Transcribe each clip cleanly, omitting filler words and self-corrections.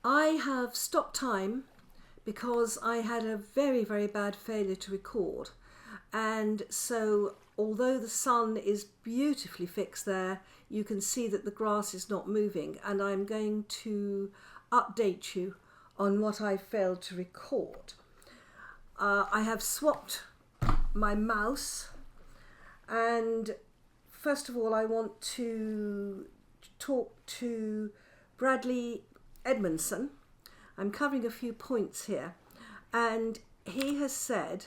I have stopped time because I had a very, very bad failure to record. And so although the sun is beautifully fixed there, you can see that the grass is not moving, and I'm going to update you on what I failed to record. I have swapped my mouse, and first of all I want to talk to Bradley Edmondson. I'm covering a few points here, and he has said,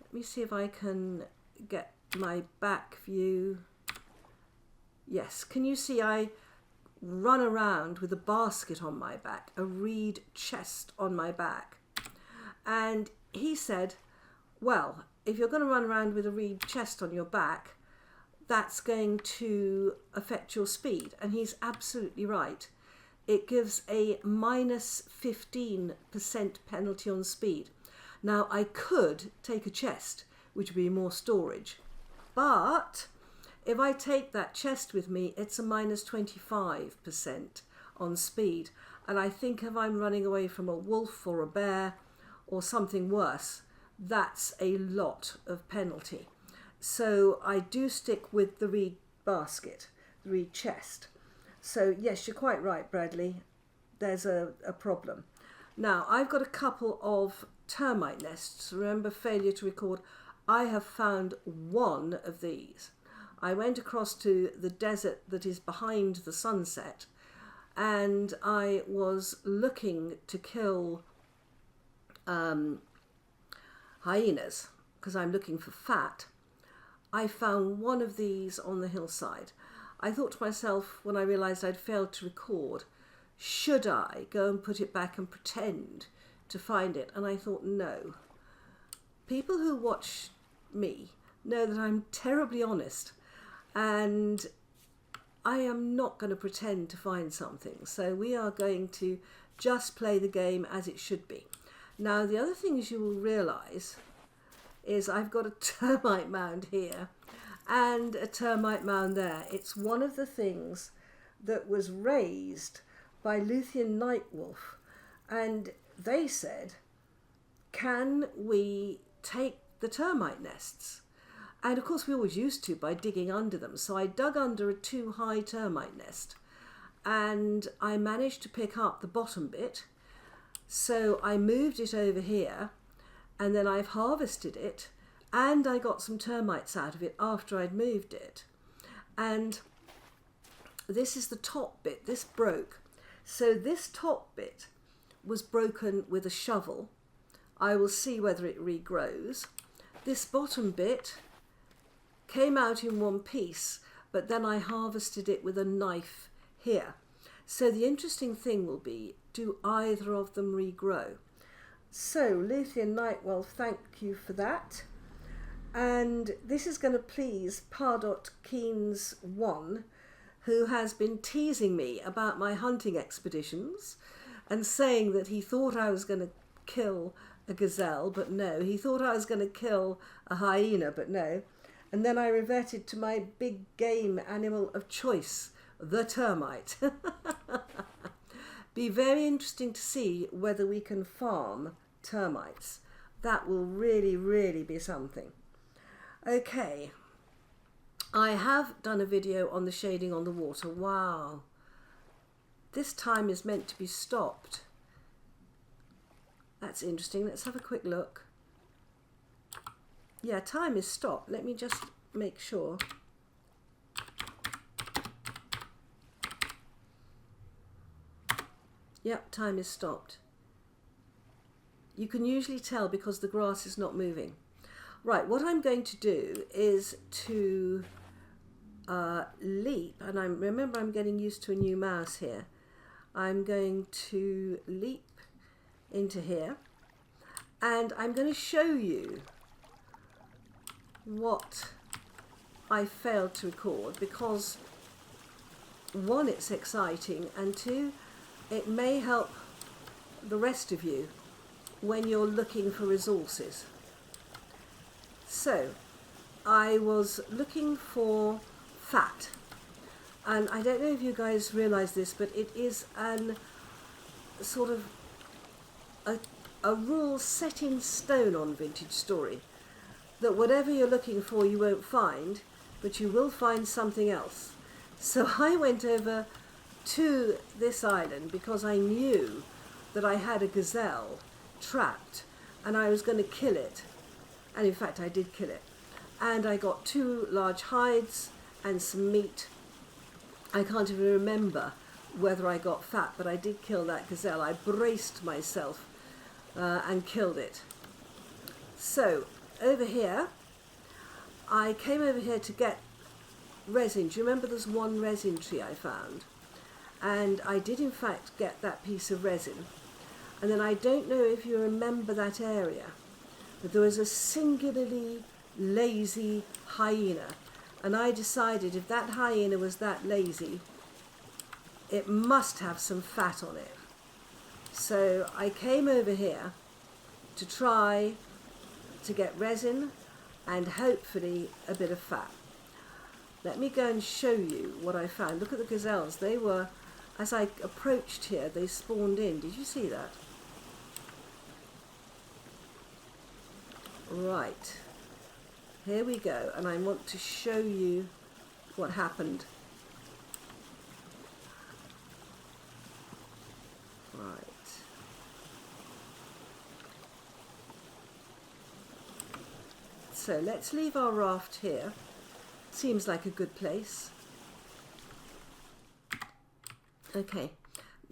let me see if I can get my back view. Yes, can you see I run around with a basket on my back, a reed chest on my back? And he said, well, if you're going to run around with a reed chest on your back, that's going to affect your speed. And he's absolutely right. It gives a minus 15% penalty on speed. Now, I could take a chest, which would be more storage, but if I take that chest with me, it's a minus 25% on speed. And I think if I'm running away from a wolf or a bear or something worse, that's a lot of penalty. So I do stick with the reed basket, the reed chest. So yes, you're quite right, Bradley. There's a problem. Now, I've got a couple of termite nests. Remember, failure to record. I have found one of these. I went across to the desert that is behind the sunset, and I was looking to kill hyenas because I'm looking for fat. I found one of these on the hillside. I thought to myself when I realised I'd failed to record, should I go and put it back and pretend to find it? And I thought, no. People who watch me know that I'm terribly honest, and I am not going to pretend to find something. So we are going to just play the game as it should be. Now, the other things you will realise is I've got a termite mound here and a termite mound there. It's one of the things that was raised by Luthean Nightwolf, and they said, can we take the termite nests? And of course we always used to by digging under them. So I dug under a too high termite nest, and I managed to pick up the bottom bit. So I moved it over here, and then I've harvested it, and I got some termites out of it after I'd moved it. And this is the top bit. This broke. So this top bit was broken with a shovel. I will see whether it regrows. This bottom bit came out in one piece, but then I harvested it with a knife here. So the interesting thing will be, do either of them regrow? So Luthean Nightwolf, thank you for that. And this is going to please Pardot Keynes 1, who has been teasing me about my hunting expeditions and saying that he thought I was going to kill a gazelle, but no. He thought I was going to kill a hyena, but no. And then I reverted to my big game animal of choice, the termite. Be very interesting to see whether we can farm termites. That will really, really be something. Okay. I have done a video on the shading on the water. Wow. This time is meant to be stopped. That's interesting. Let's have a quick look. Yeah, time is stopped. Let me just make sure. Yep, time is stopped. You can usually tell because the grass is not moving. Right, what I'm going to do is to leap, and remember I'm getting used to a new mouse here. I'm going to leap into here, and I'm going to show you what I failed to record because one, it's exciting, and two, it may help the rest of you when you're looking for resources. So I was looking for fat, and I don't know if you guys realize this, but it is an sort of a rule set in stone on Vintage Story, that whatever you're looking for you won't find, but you will find something else. So I went over to this island because I knew that I had a gazelle trapped and I was going to kill it. And in fact I did kill it. And I got 2 large hides and some meat. I can't even remember whether I got fat, but I did kill that gazelle. I braced myself and killed it. So over here, I came over here to get resin. Do you remember there's one resin tree I found? And I did in fact get that piece of resin. And then I don't know if you remember that area, but there was a singularly lazy hyena. And I decided if that hyena was that lazy, it must have some fat on it. So I came over here to try to get resin and hopefully a bit of fat. Let me go and show you what I found. Look at the gazelles. They were, as I approached here, they spawned in. Did you see that? Right. Here we go. And I want to show you what happened. Right. So let's leave our raft here. Seems like a good place. Okay,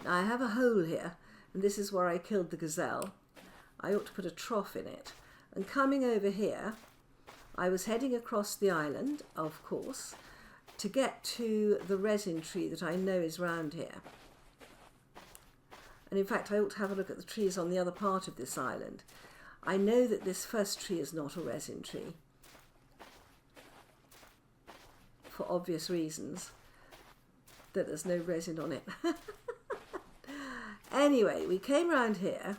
now I have a hole here, and this is where I killed the gazelle. I ought to put a trough in it. And coming over here, I was heading across the island, of course, to get to the resin tree that I know is round here. And in fact, I ought to have a look at the trees on the other part of this island. I know that this first tree is not a resin tree, for obvious reasons, that there's no resin on it. Anyway, we came round here,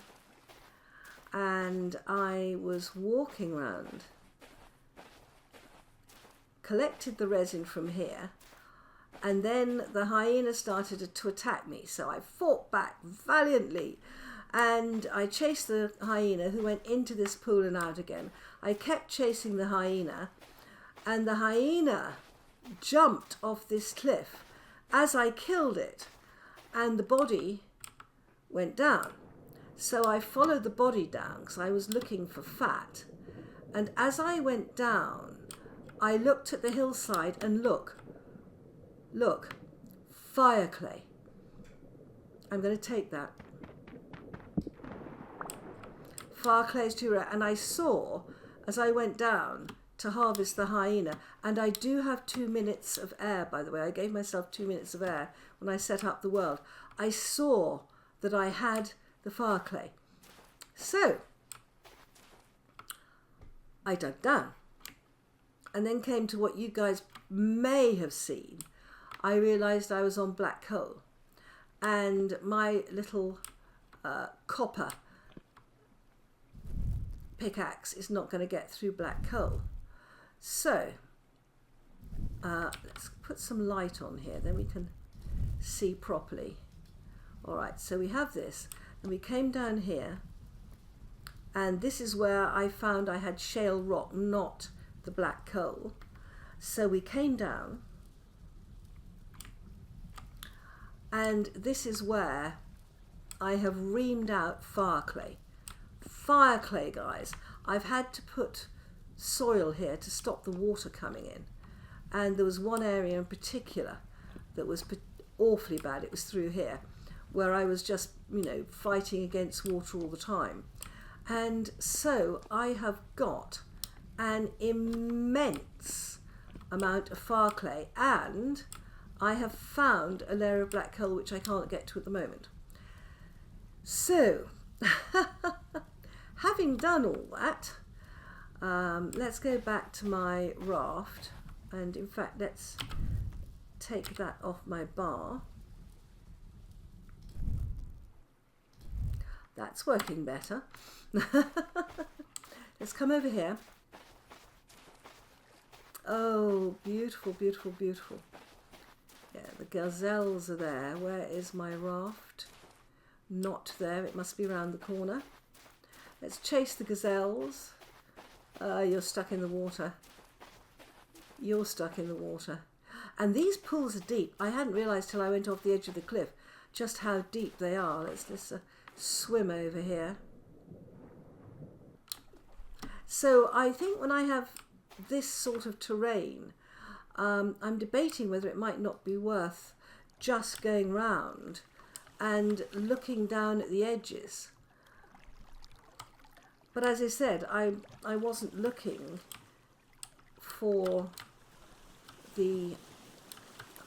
and I was walking round, collected the resin from here, and then the hyena started to attack me, so I fought back valiantly. And I chased the hyena, who went into this pool and out again. I kept chasing the hyena, and the hyena jumped off this cliff as I killed it, and the body went down. So I followed the body down because I was looking for fat. And as I went down, I looked at the hillside and look, Fireclay. I'm going to take that. Fireclay is too rare, and I saw as I went down to harvest the hyena, and I do have 2 minutes of air, by the way. I gave myself 2 minutes of air when I set up the world. I saw that I had the Fireclay. So I dug down and then came to what you guys may have seen. I realised I was on black coal, and my little copper pickaxe is not going to get through black coal. So let's put some light on here, then we can see properly. All right, so we have this, and we came down here, and this is where I found I had shale rock, not the black coal. So we came down, and this is where I have reamed out Fireclay. Fireclay, guys. I've had to put soil here to stop the water coming in, and there was one area in particular that was awfully bad. It was through here, where I was just, fighting against water all the time. And so I have got an immense amount of Fireclay, and I have found a layer of black coal which I can't get to at the moment. So having done all that, let's go back to my raft, and in fact let's take that off my bar. That's working better. Let's come over here. Oh, beautiful, beautiful, beautiful. Yeah, the gazelles are there. Where is my raft? Not there, it must be round the corner. Let's chase the gazelles. You're stuck in the water. You're stuck in the water. And these pools are deep. I hadn't realised till I went off the edge of the cliff just how deep they are. Let's just swim over here. So I think when I have this sort of terrain, I'm debating whether it might not be worth just going round and looking down at the edges. But as I said, I wasn't looking for the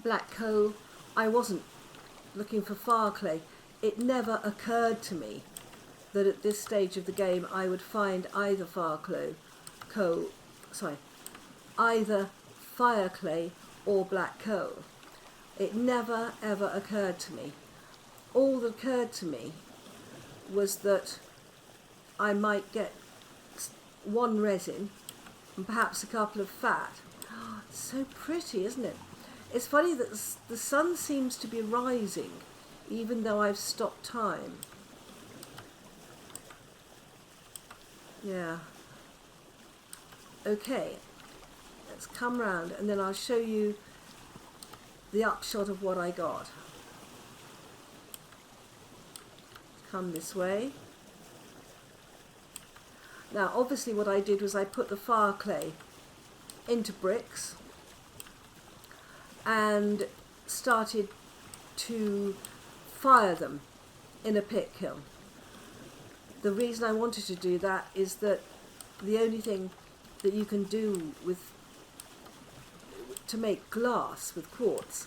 black coal. I wasn't looking for Fireclay. It never occurred to me that at this stage of the game I would find either either Fireclay or black coal. It never ever occurred to me. All that occurred to me was that I might get one resin and perhaps a couple of fat. Oh, it's so pretty, isn't it? It's funny that the sun seems to be rising even though I've stopped time. Yeah. Okay, let's come round and then I'll show you the upshot of what I got. Come this way. Now obviously what I did was I put the Fireclay into bricks and started to fire them in a pit kiln. The reason I wanted to do that is that the only thing that you can do to make glass with quartz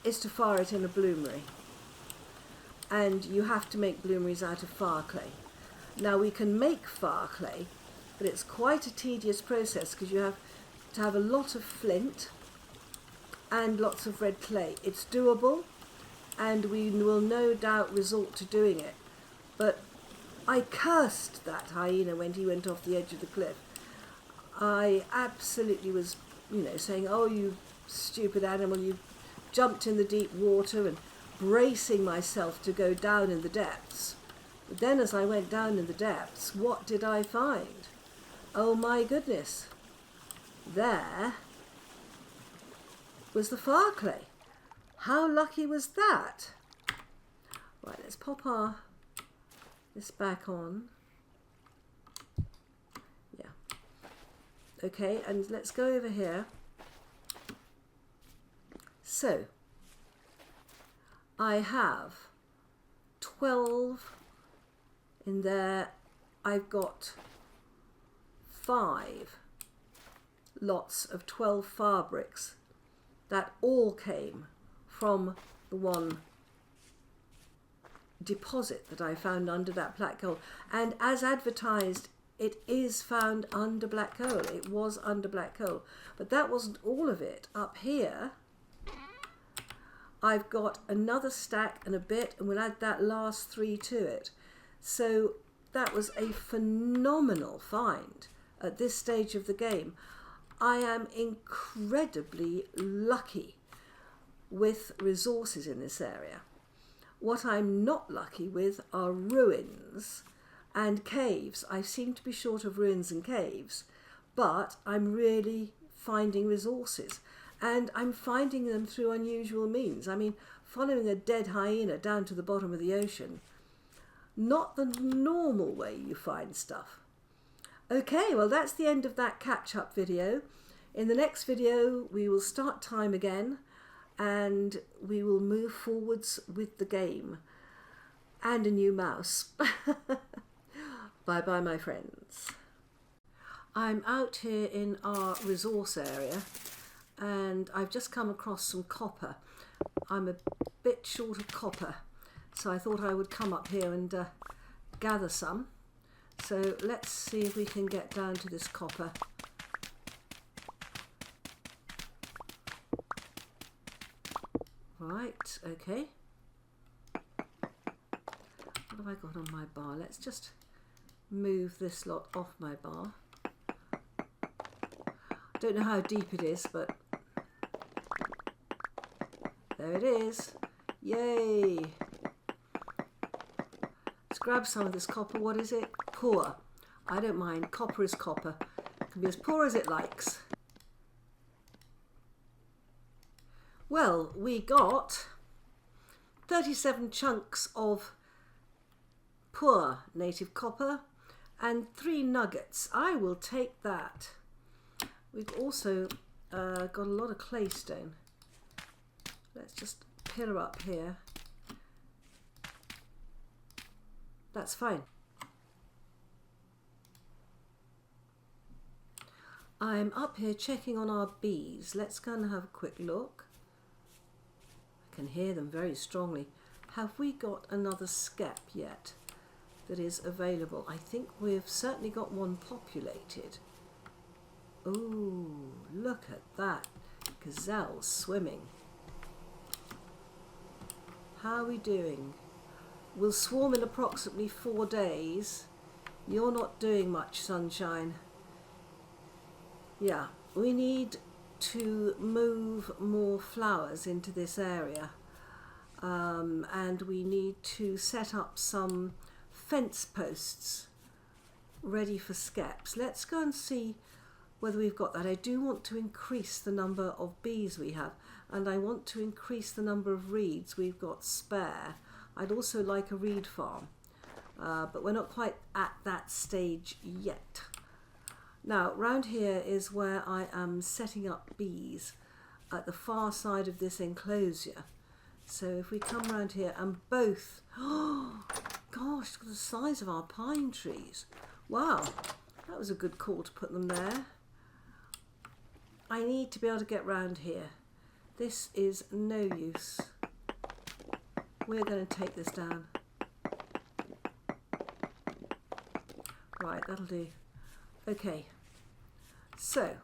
is to fire it in a bloomery, and you have to make bloomeries out of Fireclay. Now we can make Fireclay, but it's quite a tedious process because you have to have a lot of flint and lots of red clay. It's doable and we will no doubt resort to doing it, but I cursed that hyena when he went off the edge of the cliff. I absolutely was, saying, oh, you stupid animal, you jumped in the deep water, and bracing myself to go down in the depths. But then as I went down in the depths, what did I find? Oh my goodness. There was the Fireclay. How lucky was that? Right, let's pop this back on. Yeah. Okay, and let's go over here. So, I have 12 in there. I've got 5 lots of 12 fire bricks that all came from the one deposit that I found under that black coal. And as advertised, it is found under black coal. It was under black coal. But that wasn't all of it. Up here, I've got another stack and a bit, and we'll add that last 3 to it. So that was a phenomenal find at this stage of the game. I am incredibly lucky with resources in this area. What I'm not lucky with are ruins and caves. I seem to be short of ruins and caves, but I'm really finding resources, and I'm finding them through unusual means. I mean, following a dead hyena down to the bottom of the ocean, not the normal way you find stuff. Okay, well that's the end of that catch-up video. In the next video we will start time again and we will move forwards with the game and a new mouse. Bye bye my friends. I'm out here in our resource area and I've just come across some copper. I'm a bit short of copper, so I thought I would come up here and gather some. So let's see if we can get down to this copper. Right, okay. What have I got on my bar? Let's just move this lot off my bar. I don't know how deep it is, but there it is. Yay! grab some of this copper. What is it? Poor. I don't mind. Copper is copper. It can be as poor as it likes. Well, we got 37 chunks of poor native copper and 3 nuggets. I will take that. We've also got a lot of claystone. Let's just pillar up here. That's fine. I'm up here checking on our bees. Let's go and have a quick look. I can hear them very strongly. Have we got another skep yet that is available? I think we've certainly got one populated. Oh, look at that. Gazelle swimming. How are we doing? We'll swarm in approximately 4 days. You're not doing much, sunshine. Yeah, we need to move more flowers into this area. And we need to set up some fence posts ready for skeps. Let's go and see whether we've got that. I do want to increase the number of bees we have, and I want to increase the number of reeds we've got spare. I'd also like a reed farm, but we're not quite at that stage yet. Now, round here is where I am setting up bees at the far side of this enclosure. So if we come round here and both, oh gosh, look at the size of our pine trees. Wow, that was a good call to put them there. I need to be able to get round here. This is no use. We're going to take this down. Right, that'll do. Okay, so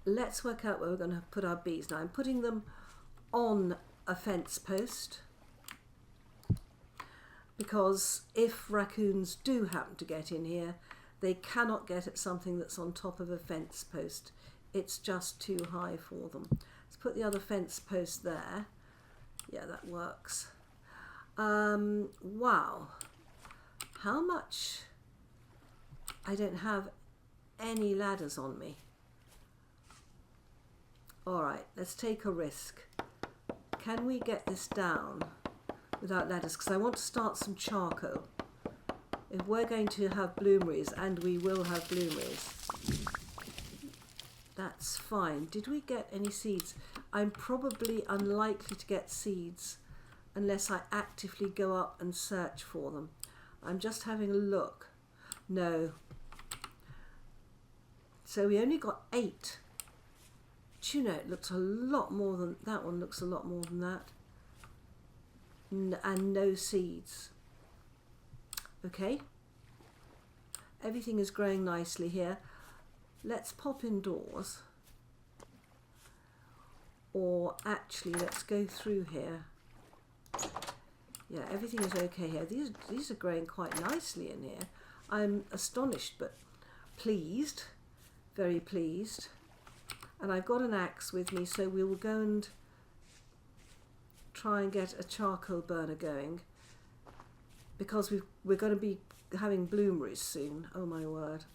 let's work out where we're going to put our bees. Now I'm putting them on a fence post because if raccoons do happen to get in here, they cannot get at something that's on top of a fence post. It's just too high for them. Let's put the other fence post there. Yeah, that works. Wow. How much? I don't have any ladders on me. All right, let's take a risk. Can we get this down without ladders? Because I want to start some charcoal. If we're going to have bloomeries, and we will have bloomeries, that's fine. Did we get any seeds? I'm probably unlikely to get seeds unless I actively go up and search for them. I'm just having a look. No. So we only got 8. Do you know, it looks a lot more than that one. Looks a lot more than that. And no seeds. Okay. Everything is growing nicely here. Let's pop indoors. Or actually, let's go through here. Yeah, everything is okay here. These are growing quite nicely in here. I'm astonished, but pleased. Very pleased. And I've got an axe with me, so we will go and try and get a charcoal burner going, because we're going to be having bloomeries soon. Oh my word.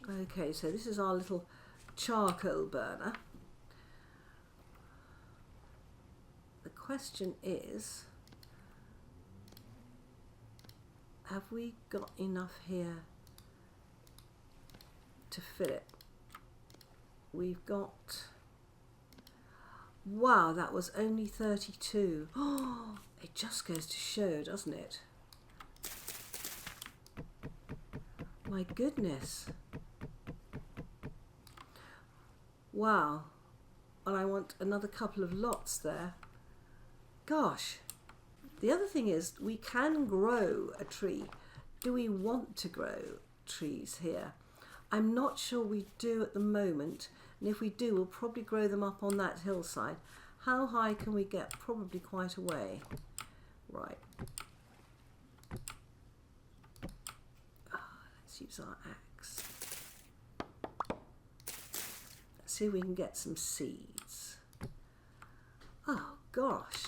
Okay, so this is our little charcoal burner. The question is, have we got enough here to fill it? We've got, wow, that was only 32. Oh, it just goes to show, doesn't it? My goodness. Wow. And I want another couple of lots there. Gosh. The other thing is, we can grow a tree. Do we want to grow trees here? I'm not sure we do at the moment, and if we do, we'll probably grow them up on that hillside. How high can we get? Probably quite a way. Right. Let's use our axe. Let's see if we can get some seeds. Oh gosh,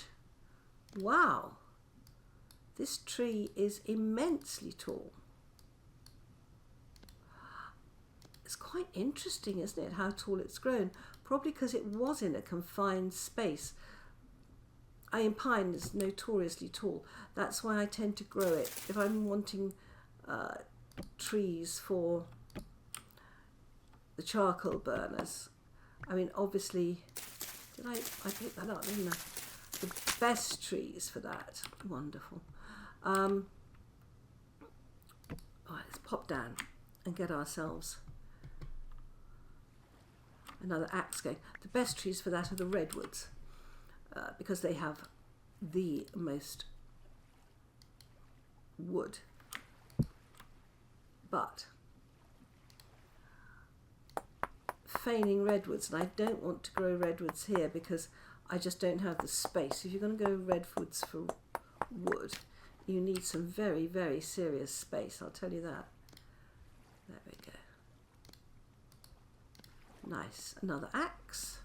wow, this tree is immensely tall. It's quite interesting, isn't it, how tall it's grown? Probably because it was in a confined space. Pine is notoriously tall. That's why I tend to grow it. If I'm wanting trees for the charcoal burners, I mean, obviously, I picked that up, didn't I? The best trees for that. Wonderful. All right, let's pop down and get ourselves another axe going. The best trees for that are the redwoods, because they have the most wood. But feigning redwoods, and I don't want to grow redwoods here because I just don't have the space. If you're going to go redwoods for wood, you need some very, very serious space, I'll tell you that. There we go. Nice. Another axe.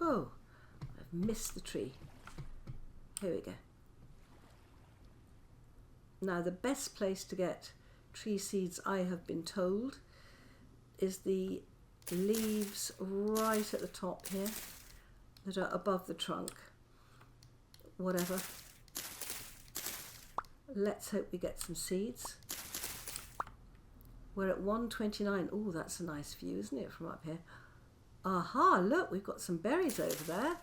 Oh, I've missed the tree. Here we go. Now, the best place to get tree seeds, I have been told, is the leaves right at the top here that are above the trunk. Whatever. Let's hope we get some seeds. We're at 129. Oh, that's a nice view, isn't it, from up here? Aha, look, we've got some berries over there.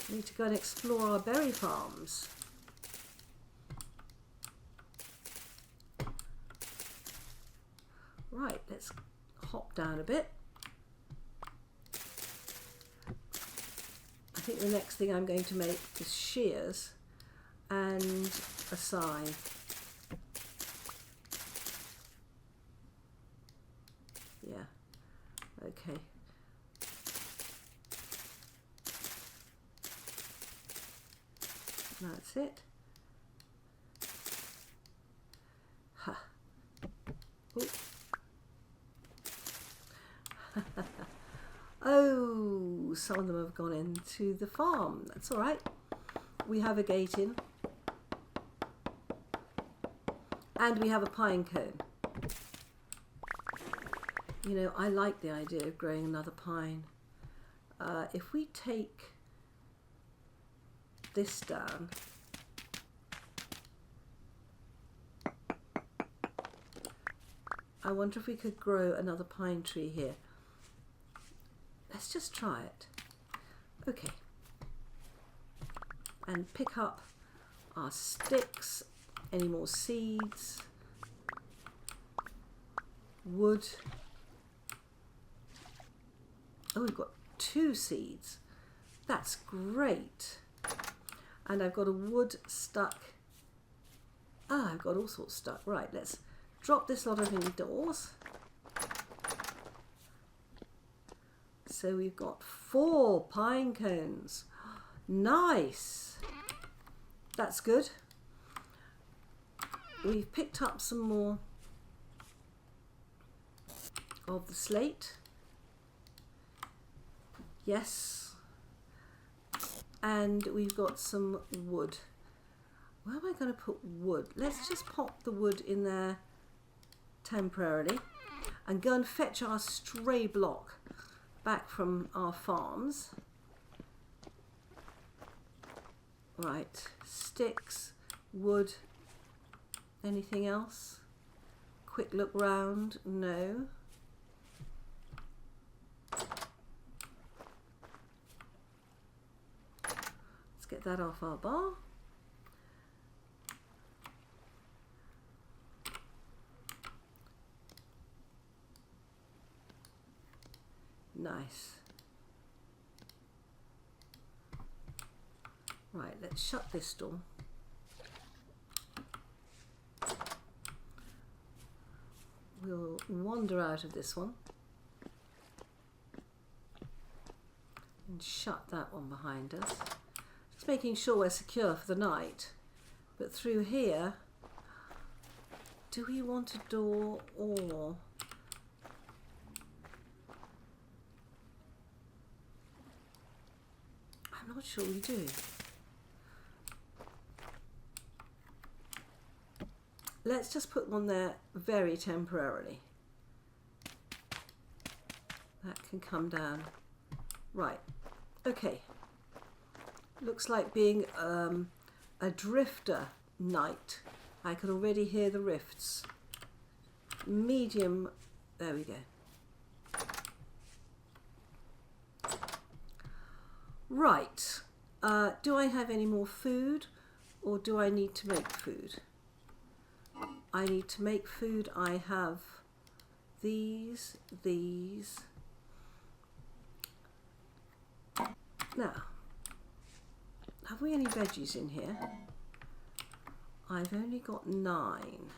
We need to go and explore our berry farms. Right, let's hop down a bit. I think the next thing I'm going to make is shears and a scythe. Yeah, okay. That's it. Ha. Ooh. Oh, some of them have gone into the farm. That's all right. We have a gate in. And we have a pine cone. You know, I like the idea of growing another pine. If we take this down, I wonder if we could grow another pine tree here. Let's just try it. Okay. And pick up our sticks, any more seeds, wood. Oh, we've got 2 seeds. That's great. And I've got a wood stuck. Ah, I've got all sorts stuck. Right, let's drop this lot of indoors. So we've got 4 pine cones. Nice. That's good. We've picked up some more of the slate. Yes. And we've got some wood. Where am I going to put wood? Let's just pop the wood in there temporarily and go and fetch our stray block back from our farms. Right, sticks, wood, anything else? Quick look round, no. Let's get that off our bar. Nice. Right, let's shut this door. We'll wander out of this one and shut that one behind us. Just making sure we're secure for the night. But through here, do we want a door or... I'm not sure we do. Let's just put one there very temporarily. That can come down. Right, okay. Looks like being a drifter night. I can already hear the rifts. Medium, there we go. Right, do I have any more food or do I need to make food? I need to make food. I have these. Now, have we any veggies in here? I've only got 9.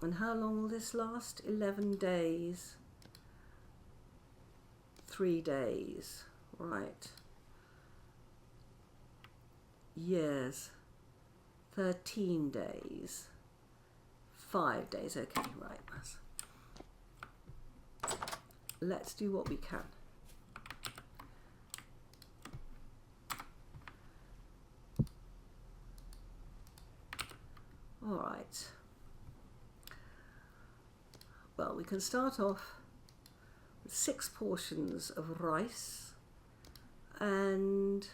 And how long will this last? 11 days. 3 days. Right. Years. 13 days. 5 days. Okay, right. Let's do what we can. All right. Well, we can start off with 6 portions of rice and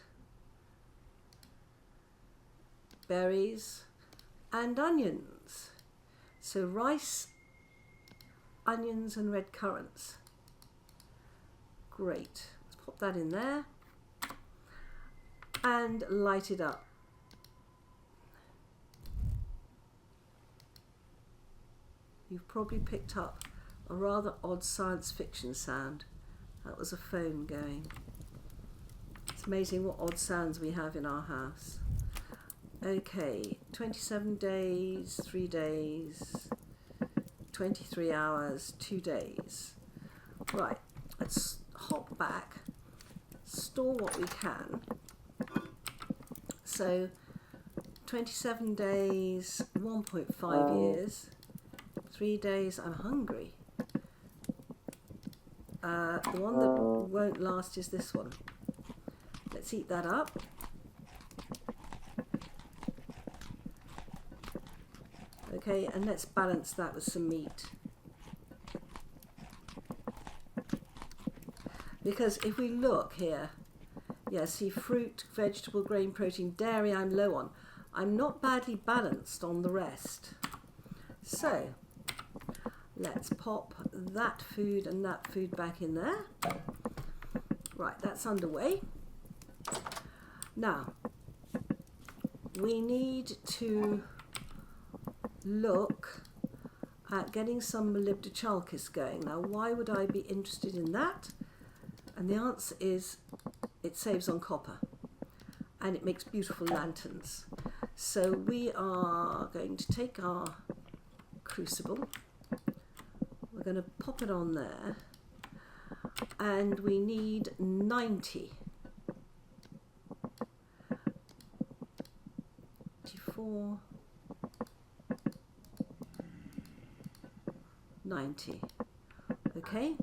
berries and onions. So rice, onions and red currants. Great. Let's pop that in there and light it up. You've probably picked up a rather odd science fiction sound. That was a phone going. It's amazing what odd sounds we have in our house. Okay, 27 days, 3 days, 23 hours, 2 days. Right, let's hop back, store what we can. So 27 days, 1.5 years. 3 days, I'm hungry. The one that won't last is this one. Let's eat that up. Okay, and let's balance that with some meat. Because if we look here, yeah, see fruit, vegetable, grain, protein, dairy I'm low on. I'm not badly balanced on the rest. So, let's pop that food and that food back in there. Right, that's underway. Now, we need to look at getting some molybdechalkis going. Now, why would I be interested in that? And the answer is it saves on copper and it makes beautiful lanterns. So we are going to take our crucible. We're going to pop it on there and we need 90. 24, 90. Okay.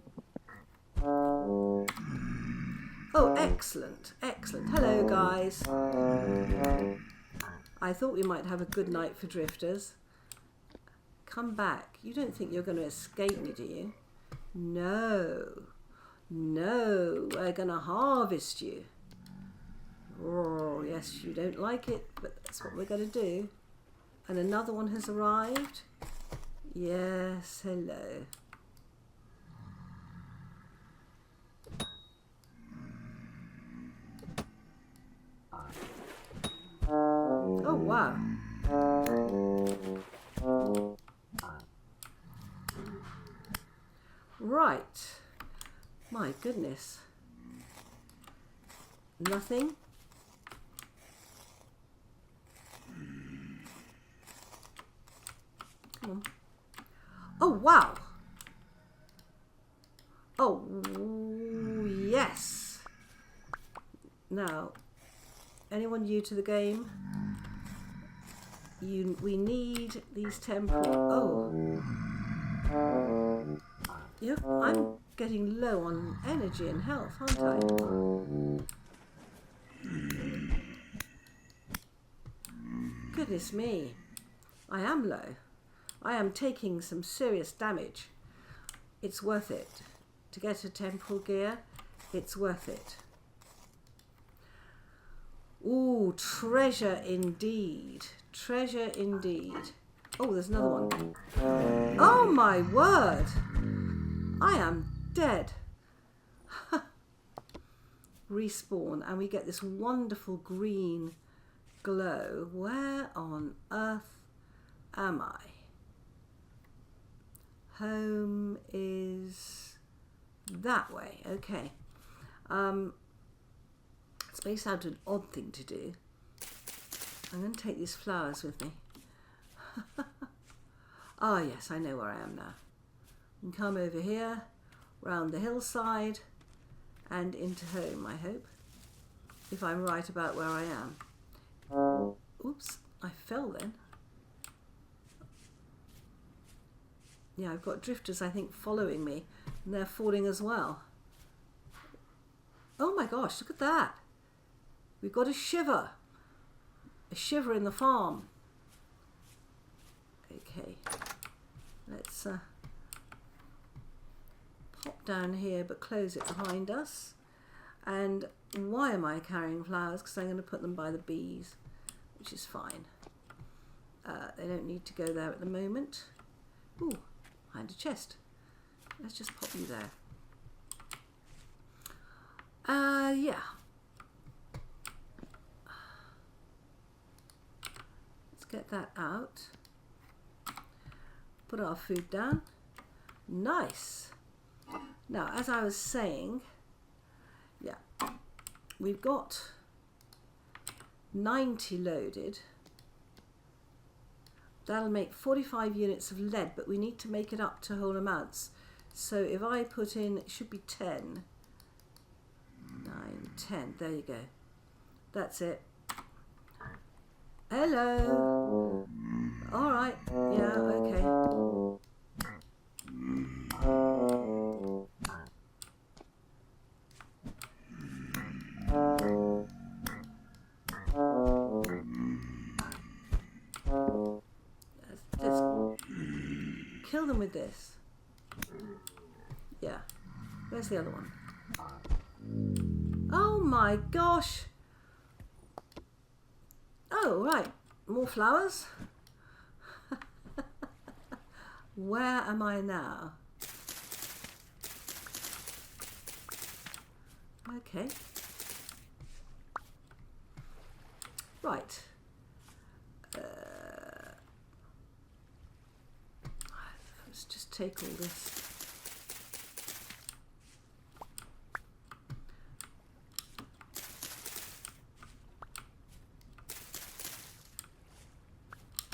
Oh, excellent, excellent. Hello, guys. I thought we might have a good night for drifters. Come back. You don't think you're going to escape me, do you? No. No, we're going to harvest you. Oh, yes, you don't like it, but that's what we're going to do. And another one has arrived. Yes, hello. Oh, wow. Right. My goodness. Nothing. Come on. Oh, wow. Oh, yes. Now, anyone new to the game? We need these temporary. Oh. Yep, I'm getting low on energy and health, aren't I? Goodness me. I am low. I am taking some serious damage. It's worth it. To get a temporal gear, it's worth it. Ooh, treasure indeed. Treasure indeed. Oh, there's another one. Oh my word. I am dead. Respawn, and we get this wonderful green glow. Where on earth am I? Home is that way. Okay. Space out an odd thing to do. I'm going to take these flowers with me. Ah, yes, I know where I am now. You can come over here, round the hillside, and into home, I hope. If I'm right about where I am. Oops, I fell then. Yeah, I've got drifters, I think, following me, and they're falling as well. Oh my gosh, look at that. We've got a shiver. A shiver in the farm. Okay, let's pop down here but close it behind us. And why am I carrying flowers? Because I'm going to put them by the bees, which is fine. They don't need to go there at the moment. Ooh, behind a chest. Let's just pop you there. Yeah. Let's get that out. Put our food down. Nice. Now, as I was saying, yeah, we've got 90 loaded. That'll make 45 units of lead, but we need to make it up to whole amounts. So if I put in, it should be 10. 9, 10, there you go. That's it. Hello. All right, yeah, okay. Let's kill them with this. Yeah. Where's the other one? Oh my gosh. Oh, right. More flowers. Where am I now? Okay. Right. Let's just take all this.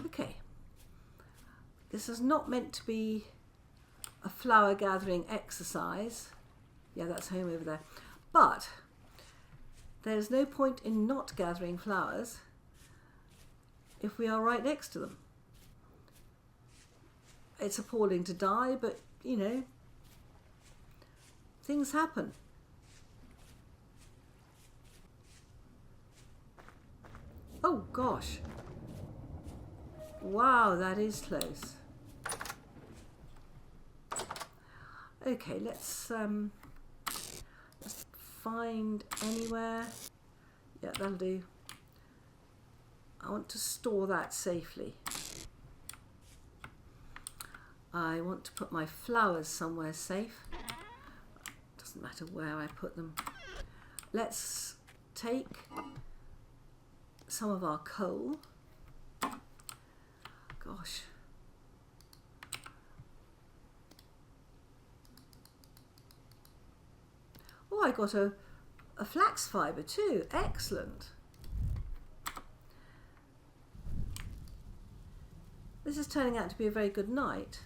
Okay. This is not meant to be a flower gathering exercise. Yeah, that's home over there. But there's no point in not gathering flowers if we are right next to them. It's appalling to die, but you know, things happen. Oh gosh. Wow, that is close. Okay, let's find anywhere. Yeah, that'll do. I want to store that safely. I want to put my flowers somewhere safe. Doesn't matter where I put them. Let's take some of our coal. Gosh. Oh, I got a flax fibre too. Excellent. This is turning out to be a very good night.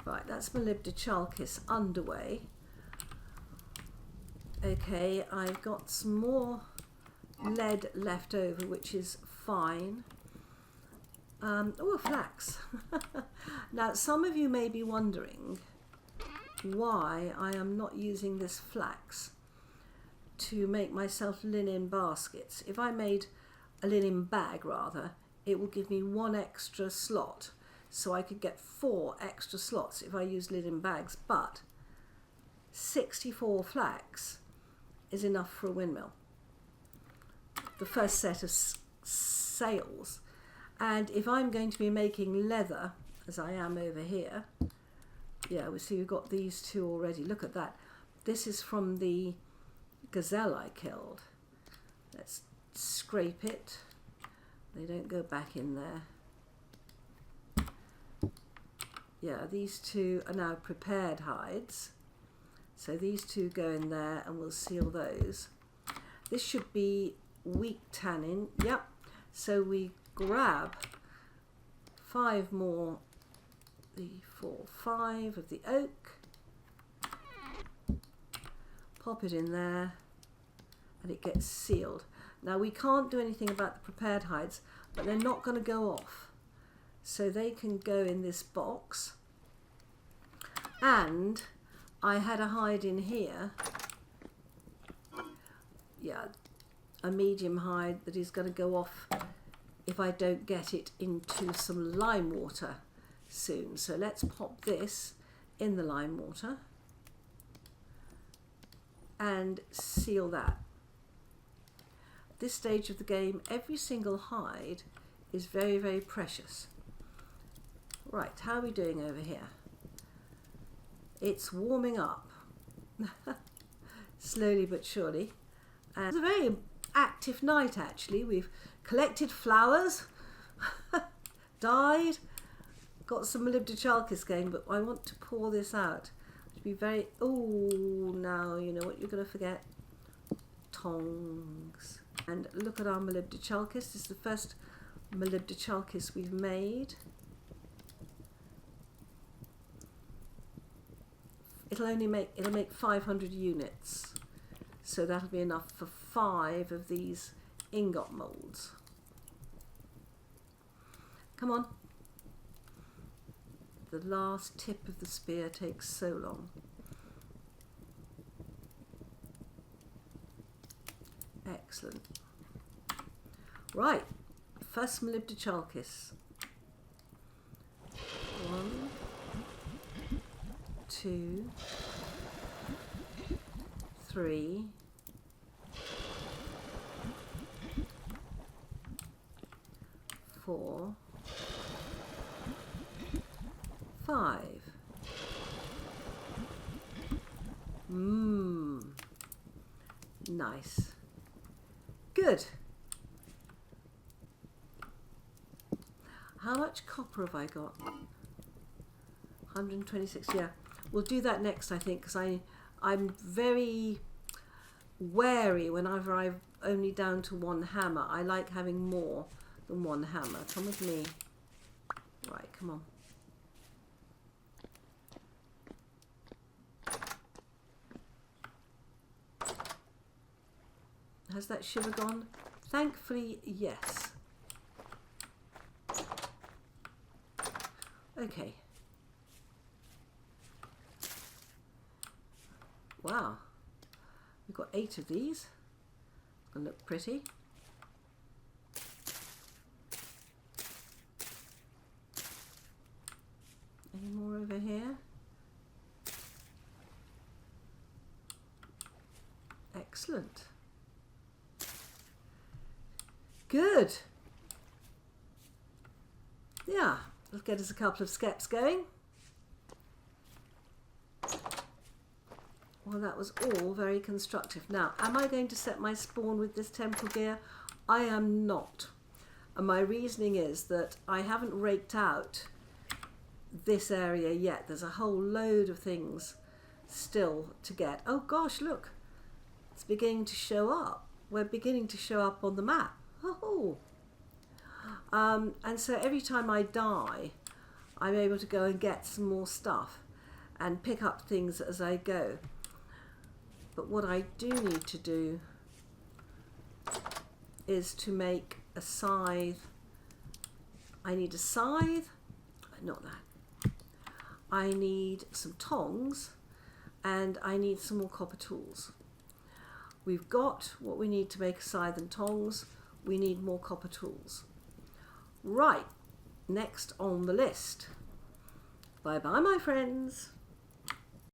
Right, that's molybdechalkis underway. Okay, I've got some more lead left over, which is fine. Oh, flax. Now, some of you may be wondering why I am not using this flax. to make myself linen baskets. If I made a linen bag rather, it will give me 1 extra slot, so I could get 4 extra slots if I use linen bags, but 64 flax is enough for a windmill. The first set of sails. And if I'm going to be making leather, as I am over here, yeah, we see we've got these 2 already. Look at that. This is from the gazelle I killed. Let's scrape it. They don't go back in there. Yeah, these 2 are now prepared hides. So these 2 go in there and we'll seal those. This should be wheat tannin. Yep. So we grab 5 more, 3, 4, 5 of the oak. Pop it in there and it gets sealed. Now we can't do anything about the prepared hides, but they're not going to go off. So they can go in this box. And I had a hide in here. Yeah, a medium hide that is going to go off if I don't get it into some lime water soon. So let's pop this in the lime water and seal that. At this stage of the game, every single hide is very, very precious. Right, how are we doing over here? It's warming up slowly but surely, and it's a very active night actually. We've collected flowers, dyed, got some molybdechalkis going, but I want to pour this out to be very, oh, now you know what you're going to forget, tongs. And look at our molybdechalkis. This is the first molybdechalkis we've made. It'll make 500 units, so that'll be enough for 5 of these ingot molds. Come on. The last tip of the spear takes so long. Excellent. Right, first molybdechalkis. 1, 2, 3, 4, 5. Nice. Good. How much copper have I got? 126, yeah. We'll do that next, I think, because I'm very wary whenever I'm only down to 1 hammer. I like having more than 1 hammer. Come with me. Right, come on. Has that shiver gone? Thankfully, yes. Okay. Wow. We've got 8 of these. It's going to look pretty. Any more over here? Excellent. Good. Yeah, let's get us a couple of skeps going. Well, that was all very constructive. Now, am I going to set my spawn with this temple gear? I am not. And my reasoning is that I haven't raked out this area yet. There's a whole load of things still to get. Oh gosh, look. It's beginning to show up. We're beginning to show up on the map. Oh. And so every time I die, I'm able to go and get some more stuff and pick up things as I go. But what I do need to do is to make a scythe. I need a scythe, not that. I need some tongs and I need some more copper tools. We've got what we need to make a scythe and tongs. We need more copper tools. Right, next on the list. Bye bye, my friends.